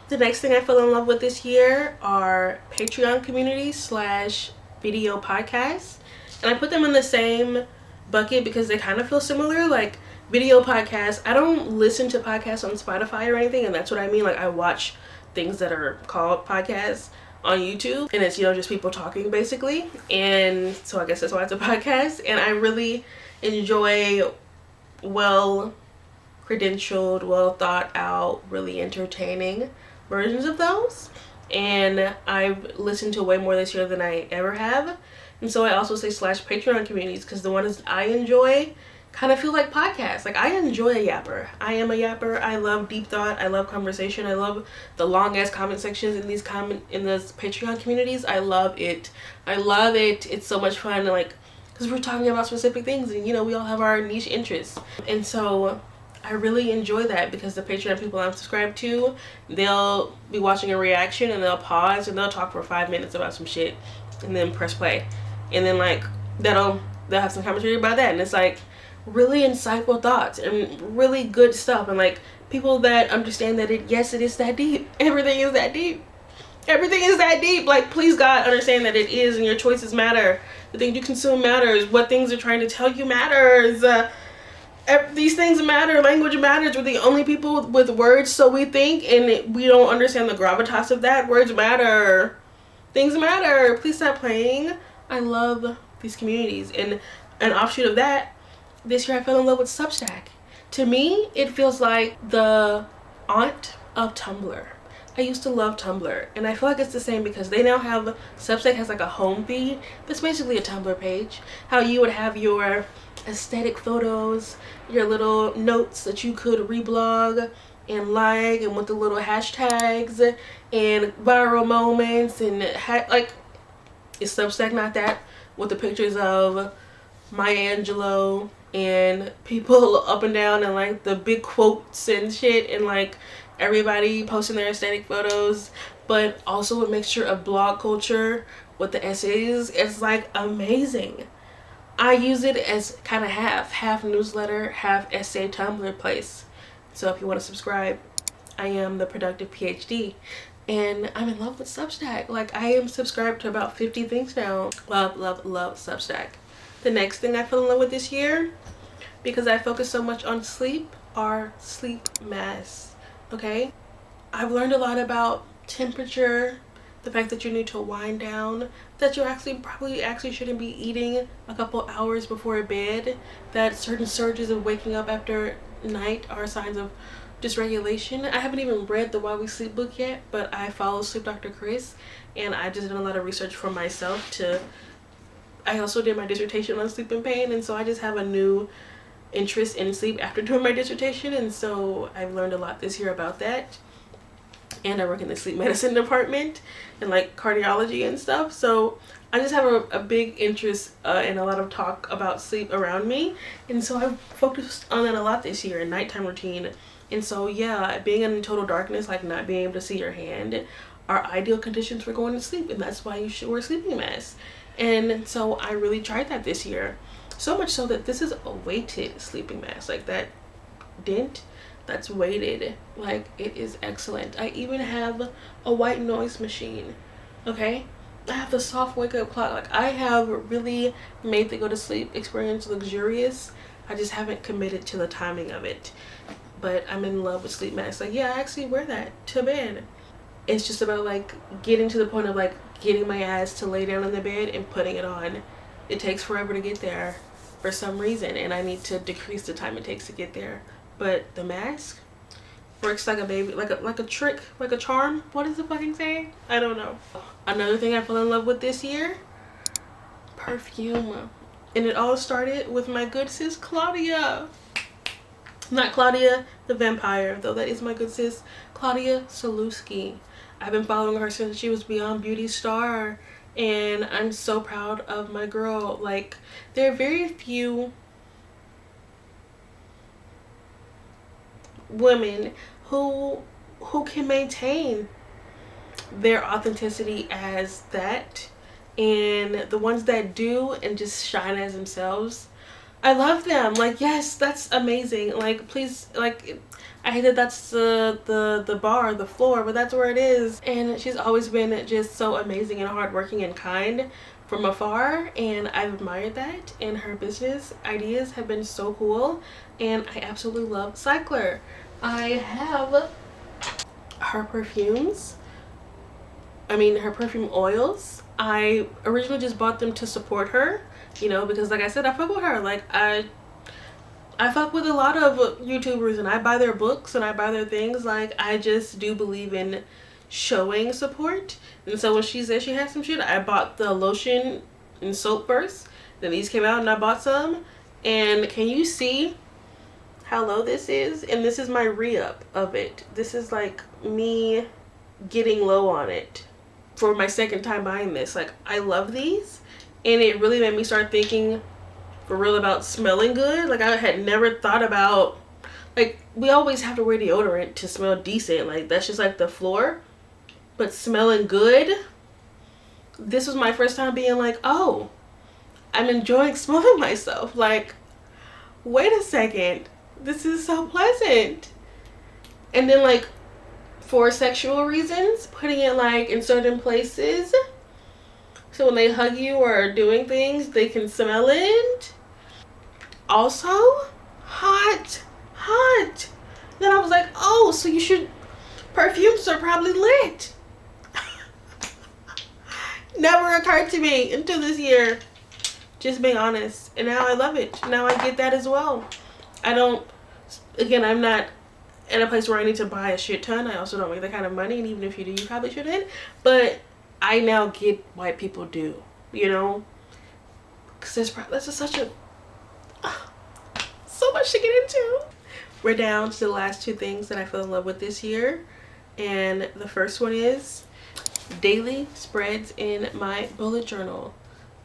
The next thing I fell in love with this year are Patreon communities / video podcasts. And I put them in the same bucket because they kind of feel similar. Like, video podcasts, I don't listen to podcasts on Spotify or anything, and that's what I mean. Like, I watch things that are called podcasts on YouTube, and it's, you know, just people talking basically. And so I guess that's why it's a podcast. And I really enjoy well credentialed, well thought out, really entertaining versions of those. And I've listened to way more this year than I ever have. And so I also say / Patreon communities, because the ones I enjoy kind of feel like podcasts. Like, I enjoy a yapper. I am a yapper. I love deep thought. I love conversation. I love the long ass comment sections in these Patreon communities. I love it. I love it. It's so much fun. Like, because we're talking about specific things, and you know, we all have our niche interests. And so I really enjoy that, because the Patreon people I'm subscribed to, they'll be watching a reaction and they'll pause and they'll talk for 5 minutes about some shit and then press play. And then like they'll have some commentary about that, and it's like really insightful thoughts and really good stuff, and like people that understand that it is that deep. Everything is that deep. Everything is that deep. Like, please God, understand that it is, and your choices matter. The things you consume matters. What things are trying to tell you matters. These things matter. Language matters. We're the only people with words, so we think, and we don't understand the gravitas of that. Words matter. Things matter. Please stop playing. I love these communities. And an offshoot of that, this year I fell in love with Substack. To me, it feels like the aunt of Tumblr. I used to love Tumblr, and I feel like it's the same because they now have, Substack has like a home feed that's basically a Tumblr page. How you would have your aesthetic photos, your little notes that you could reblog and like, and with the little hashtags and viral moments, and like, is Substack not that? With the pictures of Maya Angelou and people up and down, and like the big quotes and shit, and like everybody posting their aesthetic photos, but also a mixture of blog culture with the essays. It's like amazing. I use it as kind of half newsletter, half essay Tumblr place. So if you want to subscribe, I am the productive PhD, and I'm in love with Substack. Like, I am subscribed to about 50 things now. Love Substack. The next thing I fell in love with this year, because I focus so much on sleep, are sleep masks. Okay, I've learned a lot about temperature, the fact that you need to wind down, that you actually shouldn't be eating a couple hours before bed, that certain surges of waking up after night are signs of dysregulation. I haven't even read the Why We Sleep book yet, but I follow Sleep Dr. Chris, and I just did a lot of research for myself I also did my dissertation on sleep and pain, and so I just have a new interest in sleep after doing my dissertation, and so I've learned a lot this year about that. And I work in the sleep medicine department and like cardiology and stuff, so I just have a big interest and a lot of talk about sleep around me, and so I've focused on that a lot this year, in nighttime routine. And so yeah, being in total darkness, like not being able to see your hand, are ideal conditions for going to sleep, and that's why you should wear sleeping masks. And so I really tried that this year. So much so that this is a weighted sleeping mask, like that dent that's weighted. Like, it is excellent. I even have a white noise machine. Okay, I have the soft wake up clock. Like, I have really made the go to sleep experience luxurious. I just haven't committed to the timing of it. But I'm in love with sleep masks. Like, yeah, I actually wear that to bed. It's just about like getting to the point of like getting my ass to lay down in the bed and putting it on. It takes forever to get there for some reason, and I need to decrease the time it takes to get there. But the mask works like a baby, like a trick, like a charm. What is the fucking saying? I don't know. Another thing I fell in love with this year, perfume. And it all started with my good sis Claudia. Not Claudia the vampire, though that is my good sis, Claudia Saluski. I've been following her since she was Beyond Beauty star, and I'm so proud of my girl. Like, there are very few women who can maintain their authenticity as that, and the ones that do and just shine as themselves, I love them. Like, yes, that's amazing. Like, please, like, I hate that that's the bar, the floor, but that's where it is. And she's always been just so amazing and hardworking and kind from afar, and I've admired that. And her business ideas have been so cool, and I absolutely love Cycler. I have her perfumes. I mean, her perfume oils. I originally just bought them to support her, you know, because like I said, I fuck with her. Like, I fuck with a lot of YouTubers, and I buy their books and I buy their things. Like, I just do believe in showing support. And so when she said she had some shit, I bought the lotion and soap first. Then these came out and I bought some. And can you see how low this is? And this is my re-up of it. This is like me getting low on it for my second time buying this. Like, I love these, and it really made me start thinking for real about smelling good. Like, I had never thought about, like, we always have to wear deodorant to smell decent, like that's just like the floor, but smelling good, this was my first time being like, oh, I'm enjoying smelling myself. Like, wait a second, this is so pleasant. And then, like, for sexual reasons, putting it like in certain places, so when they hug you or are doing things, they can smell it. Also, hot. Then I was like, oh, so you should, perfumes are probably lit. Never occurred to me until this year, just being honest. And now I love it. Now I get that as well. I don't, again, I'm not in a place where I need to buy a shit ton. I also don't make that kind of money, and even if you do, you probably shouldn't. But I now get why people do, you know, because that's just such a so much to get into. We're down to the last two things that I fell in love with this year, and the first one is daily spreads in my bullet journal.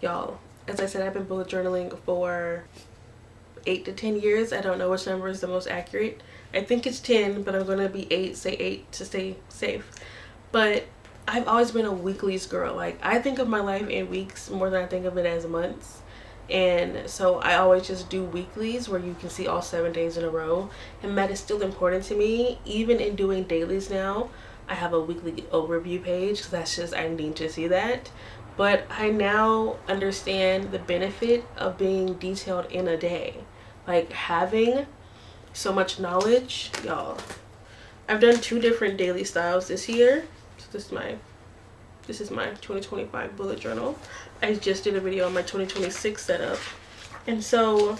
Y'all, as I said, I've been bullet journaling for 8 to 10 years. I don't know which number is the most accurate. I think it's 10, but I'm gonna be 8, say 8 to stay safe. But I've always been a weeklies girl. Like, I think of my life in weeks more than I think of it as months. And so I always just do weeklies where you can see all 7 days in a row. And that is still important to me. Even in doing dailies now, I have a weekly overview page, because that's just, I need to see that. But I now understand the benefit of being detailed in a day. Like, having so much knowledge, y'all. I've done 2 different daily styles this year. So this is my 2025 bullet journal. I just did a video on my 2026 setup. And so,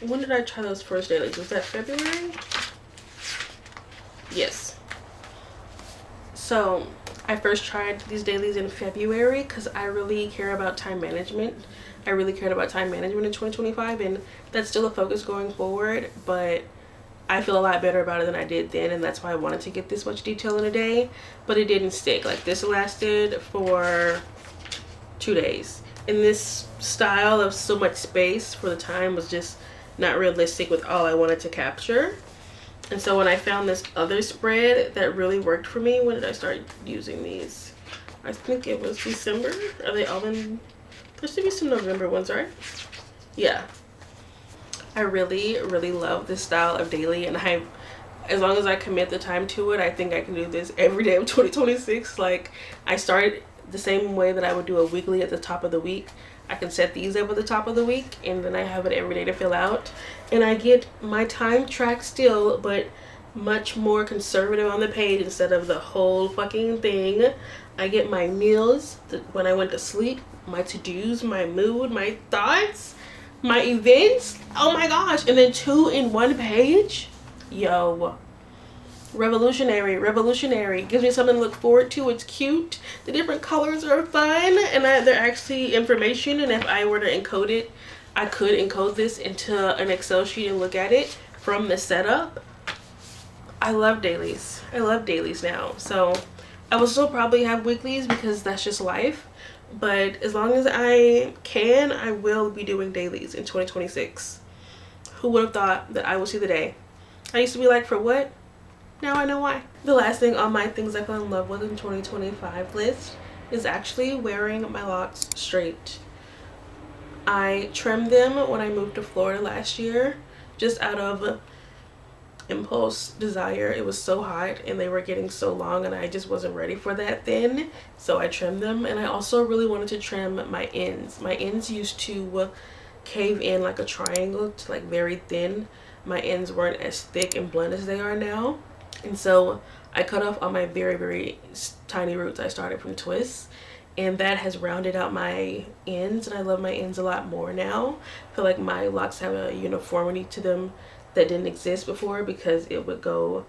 when did I try those first dailies? Was that February? Yes. So I first tried these dailies in February because I really care about time management. I really cared about time management in 2025, and that's still a focus going forward, but I feel a lot better about it than I did then, and that's why I wanted to get this much detail in a day. But it didn't stick. Like, this lasted for 2 days, and this style of so much space for the time was just not realistic with all I wanted to capture. And so when I found this other spread that really worked for me, when did I start using these? I think it was December. Are they all in? There should be some November ones, right? Yeah. I really love this style of daily, and as long as I commit the time to it, I think I can do this every day of 2026. Like, I started the same way that I would do a weekly at the top of the week. I can set these up at the top of the week, and then I have it every day to fill out. And I get my time tracked still, but much more conservative on the page instead of the whole fucking thing. I get my meals, when I went to sleep, my to-dos, my mood, my thoughts, my events. Oh my gosh. And then 2 in 1 page. Yo. Revolutionary. Gives me something to look forward to. It's cute. The different colors are fun, and they're actually information. And if I were to encode it, I could encode this into an Excel sheet and look at it from the setup. I love dailies. I love dailies now. So I will still probably have weeklies because that's just life. But as long as I can, I will be doing dailies in 2026. Who would have thought that I would see the day? I used to be like, for what? Now I know why. The last thing on my things I fell in love with in 2025 list is actually wearing my locks straight. I trimmed them when I moved to Florida last year, just out of impulse desire. It was so hot and they were getting so long, and I just wasn't ready for that then, so I trimmed them. And I also really wanted to trim my ends. My ends used to cave in like a triangle to like very thin. My ends weren't as thick and blunt as they are now, and so I cut off all my very tiny roots. I started from twists, and that has rounded out my ends, and I love my ends a lot more now. I feel like my locks have a uniformity to them that didn't exist before, because it would go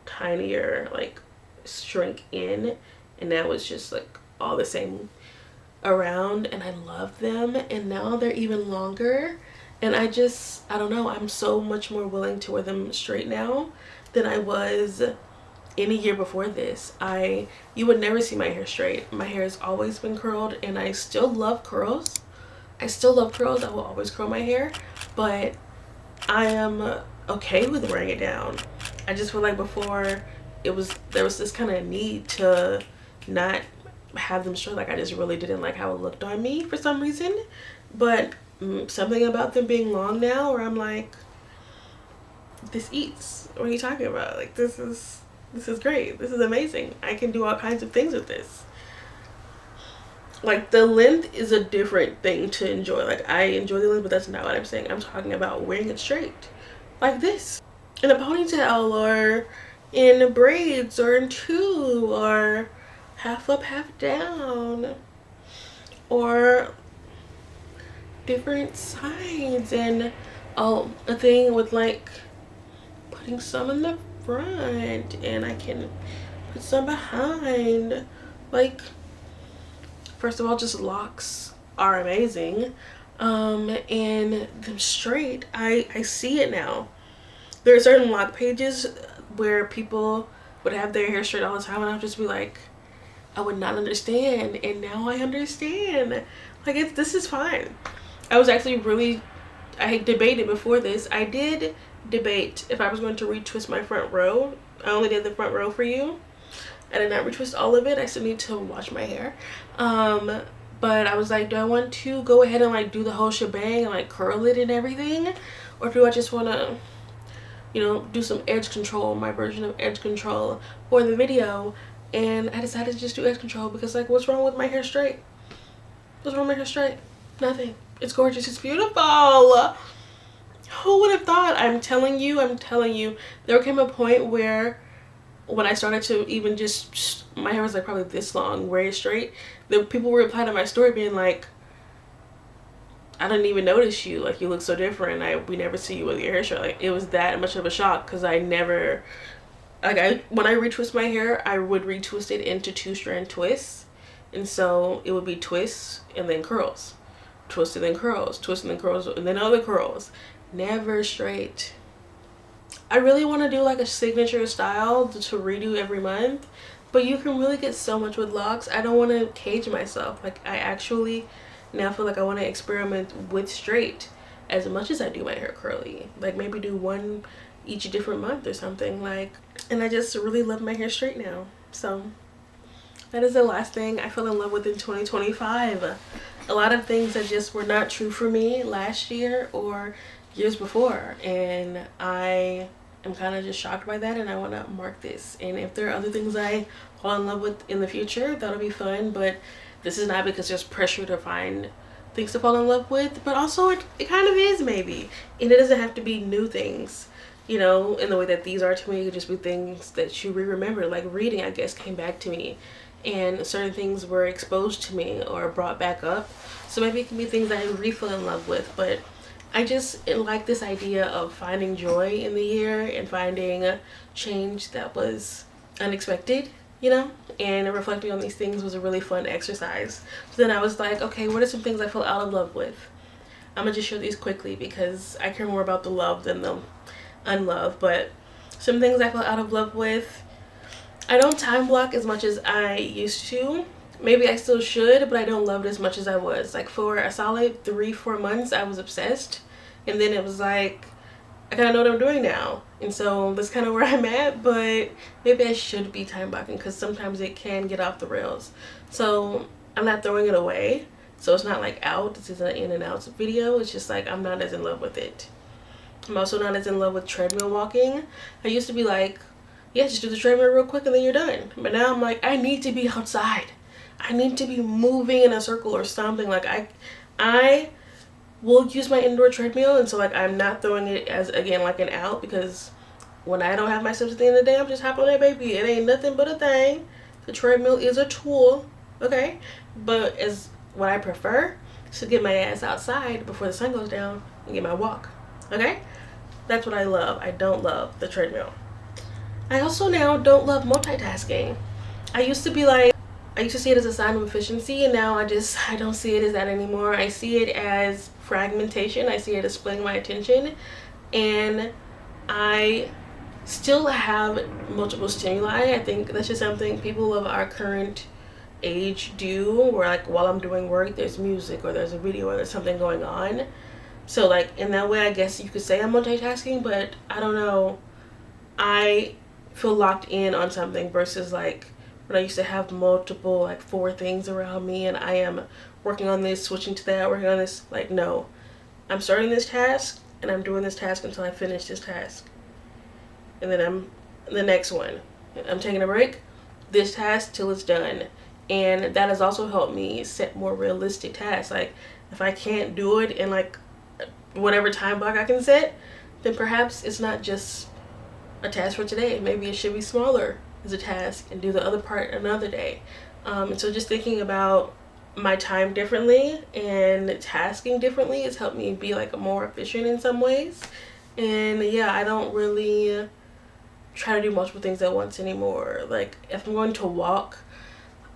tinier, like shrink in, and now it's just like all the same around, and I love them. And now they're even longer, and I don't know, I'm so much more willing to wear them straight now than I was any year before this. You would never see my hair straight. My hair has always been curled, and I still love curls. I will always curl my hair, but I am okay with wearing it down. I just feel like before there was this kind of need to not have them straight. Like I just really didn't like how it looked on me for some reason. But something about them being long now, where I'm like, this eats. What are you talking about? Like this is great. This is amazing. I can do all kinds of things with this. Like the length is a different thing to enjoy. Like I enjoy the length, but that's not what I'm saying. I'm talking about wearing it straight, like this, in a ponytail, or in braids, or in 2, or half up, half down, or different sides, and a thing with like putting some in the front, and I can put some behind. Like, first of all, just locks are amazing, and them straight, I see it now. There are certain lock pages where people would have their hair straight all the time, and I'll just be like, I would not understand, and now I understand. Like this is fine. I was actually I debated before this. I did debate if I was going to retwist my front row. I only did the front row for you. I did not retwist all of it. I still need to wash my hair. But I was like, do I want to go ahead and like do the whole shebang and like curl it and everything? Or do I just want to, do some edge control, my version of edge control for the video? And I decided to just do edge control because, like, what's wrong with my hair straight? What's wrong with my hair straight? Nothing. It's gorgeous. It's beautiful. Who would have thought? I'm telling you, there came a point where when I started to even just, my hair was like probably this long, very straight, the people would reply to my story being like, I didn't even notice you. Like, you look so different. We never see you with your hair straight. Like, it was that much of a shock because I never, when I retwist my hair, I would retwist it into 2-strand twists. And so it would be twists and then curls. Twist and then curls. Twist and then curls. And then other curls. Never straight. I really want to do like a signature style to redo every month. But you can really get so much with locks. I don't want to cage myself. Like, I actually now feel like I want to experiment with straight as much as I do my hair curly. Like, maybe do one each different month or something. Like, and I just really love my hair straight now. So that is the last thing I fell in love with in 2025. A lot of things that just were not true for me last year or years before, and I am kind of just shocked by that, and I want to mark this. And if there are other things I fall in love with in the future, that'll be fun. But this is not because there's pressure to find things to fall in love with, but also it kind of is maybe. And it doesn't have to be new things, you know, in the way that these are to me. It could just be things that you remember, like reading, I guess, came back to me, and certain things were exposed to me or brought back up. So maybe it can be things that I re-fell in love with. But I just like this idea of finding joy in the year and finding a change that was unexpected, you know, and reflecting on these things was a really fun exercise. So then I was like, okay, what are some things I fell out of love with? I'm gonna just show these quickly because I care more about the love than the unlove. But some things I fell out of love with: I don't time block as much as I used to. Maybe I still should, but I don't love it as much as I was. Like for a solid 3-4 months, I was obsessed. And then it was like, I kind of know what I'm doing now. And so that's kind of where I'm at, but maybe I should be time blocking because sometimes it can get off the rails. So I'm not throwing it away. So it's not like out. This is an in and out video. It's just like I'm not as in love with it. I'm also not as in love with treadmill walking. I used to be like, yeah, just do the treadmill real quick and then you're done. But now I'm like, I need to be outside. I need to be moving in a circle or something. Like I will use my indoor treadmill, and so like I'm not throwing it as, again, like an out, because when I don't have my steps at the end of the day, I'm just hopping on that baby. It ain't nothing but a thing. The treadmill is a tool, okay? But as what I prefer is to get my ass outside before the sun goes down and get my walk, okay? That's what I love. I don't love the treadmill. I also now don't love multitasking. I used to see it as a sign of efficiency, and now I don't see it as that anymore. I see it as fragmentation. I see it as splitting my attention, and I still have multiple stimuli. I think that's just something people of our current age do, where like while I'm doing work, there's music or there's a video or there's something going on. So like in that way, I guess you could say I'm multitasking, but I don't know. I feel locked in on something versus like when I used to have multiple, like 4 things around me and I am working on this, switching to that, working on this. Like, no, I'm starting this task and I'm doing this task until I finish this task. And then I'm the next one. I'm taking a break, this task till it's done. And that has also helped me set more realistic tasks. Like if I can't do it in like whatever time block I can set, then perhaps it's not just a task for today. Maybe it should be smaller as a task and do the other part another day. And so just thinking about my time differently and tasking differently has helped me be like more efficient in some ways. And yeah, I don't really try to do multiple things at once anymore. Like if I'm going to walk,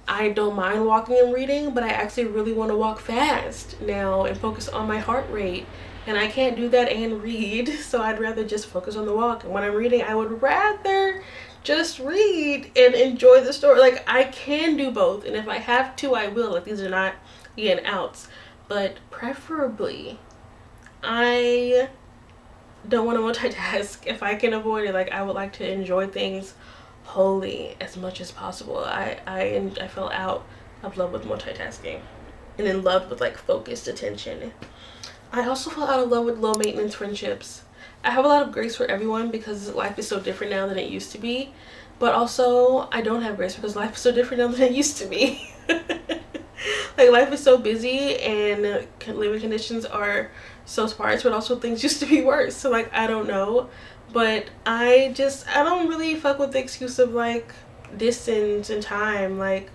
I don't mind walking and reading, but I actually really want to walk fast now and focus on my heart rate. And I can't do that and read, so I'd rather just focus on the walk. And when I'm reading, I would rather just read and enjoy the story. Like I can do both, and if I have to, I will. Like these are not in outs, but preferably I don't want to multitask. If I can avoid it, like I would like to enjoy things wholly as much as possible. I fell out of love with multitasking and in love with like focused attention. I also fell out of love with low maintenance friendships. I have a lot of grace for everyone because life is so different now than it used to be, but also I don't have grace because life is so different now than it used to be. Like life is so busy and living conditions are so sparse, but also things used to be worse. So like I don't know, but I don't really fuck with the excuse of like distance and time. Like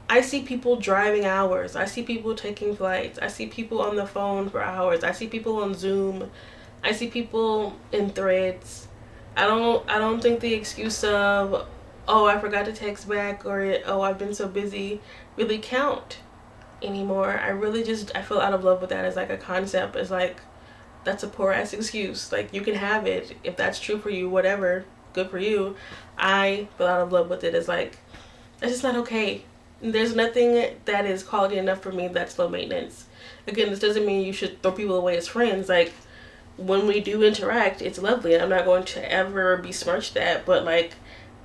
I see people driving hours. I see people taking flights. I see people on the phone for hours. I see people on Zoom. I see people in threads. I don't think the excuse of, oh, I forgot to text back, or oh, I've been so busy, really count anymore. I feel out of love with that as like a concept. It's like, that's a poor ass excuse. Like you can have it if that's true for you, whatever, good for you. I feel out of love with it as like, that's just not okay. There's nothing that is quality enough for me that's low maintenance. Again, this doesn't mean you should throw people away as friends. Like when we do interact, it's lovely, and I'm not going to ever besmirch that, but like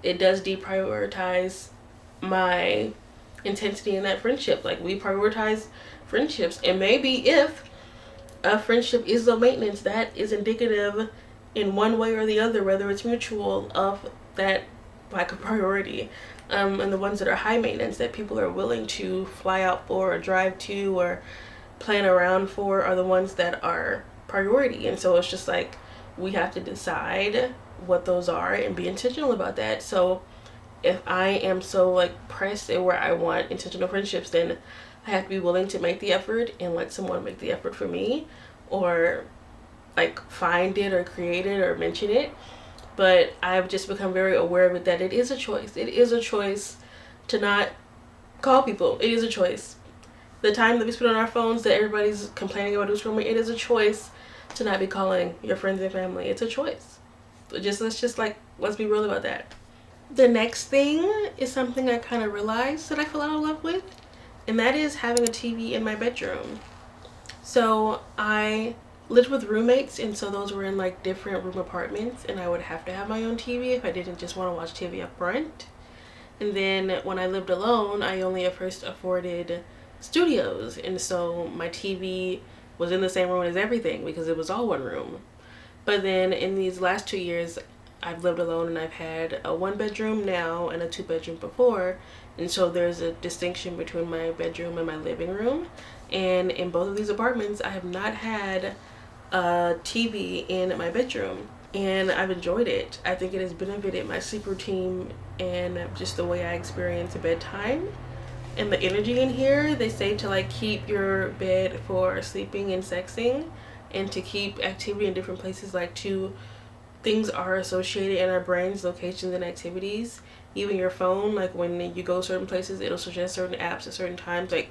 it does deprioritize my intensity in that friendship. Like we prioritize friendships, and maybe if a friendship is low maintenance, that is indicative in one way or the other, whether it's mutual, of that like a priority. And the ones that are high maintenance that people are willing to fly out for or drive to or plan around for are the ones that are priority. And so it's just like we have to decide what those are and be intentional about that. So if I am so like pressed and where I want intentional friendships, then I have to be willing to make the effort and let someone make the effort for me, or like find it or create it or mention it. But I've just become very aware of it, that it is a choice. It is a choice to not call people. It is a choice. The time that we spend on our phones that everybody's complaining about who's scrolling, it is a choice to not be calling your friends and family. It's a choice. Let's be real about that. The next thing is something I kind of realized that I fell out of love with, and that is having a TV in my bedroom. So I lived with roommates, and so those were in like different room apartments, and I would have to have my own TV if I didn't just want to watch TV up front. And then when I lived alone, I only at first afforded studios, and so my TV was in the same room as everything because it was all one room. But then in these last 2 years, I've lived alone, and I've had a 1-bedroom now and a 2-bedroom before, and so there's a distinction between my bedroom and my living room. And in both of these apartments, I have not had a TV in my bedroom, and I've enjoyed it. I think it has benefited my sleep routine and just the way I experience bedtime and the energy in here. They say to like keep your bed for sleeping and sexing, and to keep activity in different places. Like two things are associated in our brains, locations and activities. Even your phone, like when you go certain places, it'll suggest certain apps at certain times. Like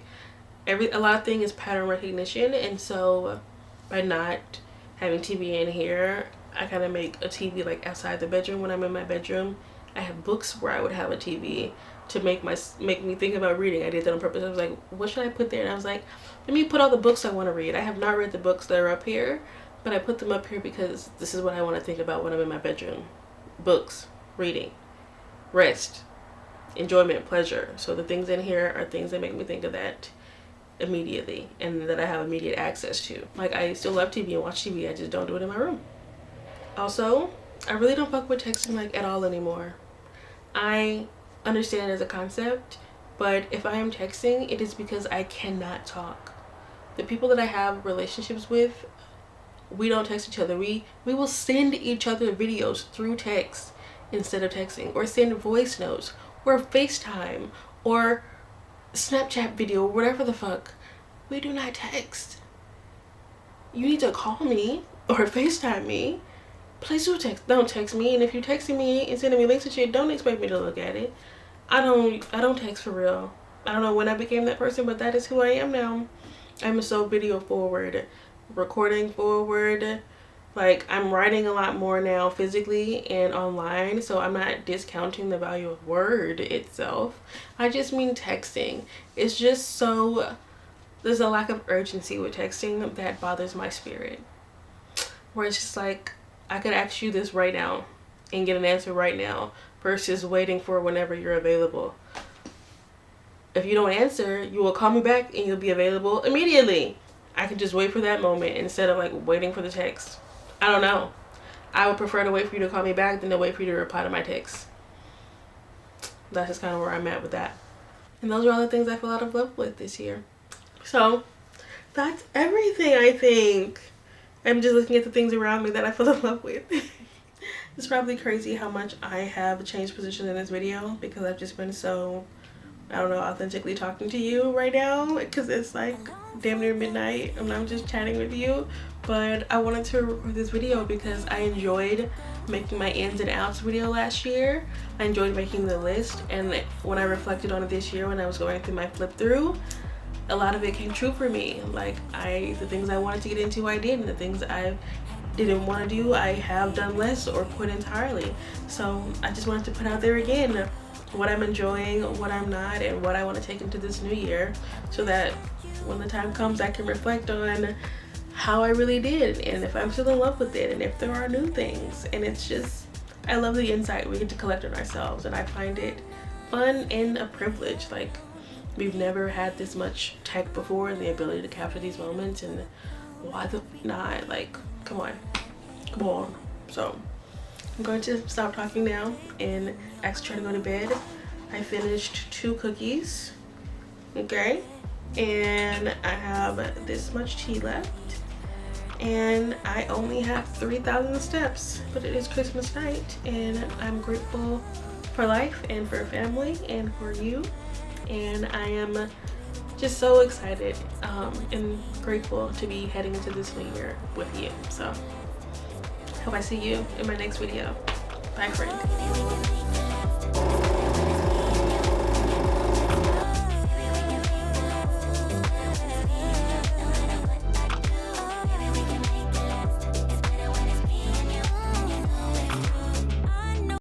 a lot of things is pattern recognition. And so by not having TV in here, I kind of make a TV like outside the bedroom. When I'm in my bedroom, I have books where I would have a TV to make me think about reading. I did that on purpose. I was like, what should I put there? And I was like, let me put all the books I want to read. I have not read the books that are up here, but I put them up here because this is what I want to think about when I'm in my bedroom. Books, reading, rest, enjoyment, pleasure. So the things in here are things that make me think of that immediately and that I have immediate access to. Like, I still love TV and watch TV. I just don't do it in my room. Also, I really don't fuck with texting like at all anymore. I understand it as a concept, but if I am texting, it is because I cannot talk. The people that I have relationships with, we don't text each other. We will send each other videos through text instead of texting, or send voice notes, or FaceTime, or Snapchat video, or whatever the fuck. We do not text. You need to call me or FaceTime me. Please don't text me. And if you're texting me and sending me links and shit, don't expect me to look at it. I don't text for real. I don't know when I became that person, but that is who I am now. I'm so video forward, recording forward. Like, I'm writing a lot more now physically and online, so I'm not discounting the value of word itself. I just mean texting. It's just so, there's a lack of urgency with texting that bothers my spirit. Where it's just like, I could ask you this right now and get an answer right now versus waiting for whenever you're available. If you don't answer, you will call me back and you'll be available immediately. I could just wait for that moment instead of like waiting for the text. I don't know. I would prefer to wait for you to call me back than to wait for you to reply to my text. That's just kind of where I'm at with that. And those are all the things I fell out of love with this year. So that's everything, I think. I'm just looking at the things around me that I fell in love with. It's probably crazy how much I have changed position in this video because I've just been so, I don't know, authentically talking to you right now because it's like damn near midnight and I'm just chatting with you. But I wanted to record this video because I enjoyed making my ins and outs video last year. I enjoyed making the list, and when I reflected on it this year when I was going through my flip through, a lot of it came true for me. Like, the things I wanted to get into, I did, and the things I didn't want to do, I have done less or quit entirely. So I just wanted to put out there again what I'm enjoying, what I'm not, and what I want to take into this new year, so that when the time comes I can reflect on how I really did and if I'm still in love with it and if there are new things. And it's just, I love the insight we get to collect on ourselves, and I find it fun and a privilege. Like, we've never had this much tech before and the ability to capture these moments, and why the not? Like, come on. So I'm going to stop talking now and actually try to go to bed. I finished 2 cookies. Okay, and I have this much tea left, and I only have 3,000 steps, but it is Christmas night, and I'm grateful for life and for family and for you, and I am just so excited and grateful to be heading into this new year with you. So hope I see you in my next video. Bye, friend.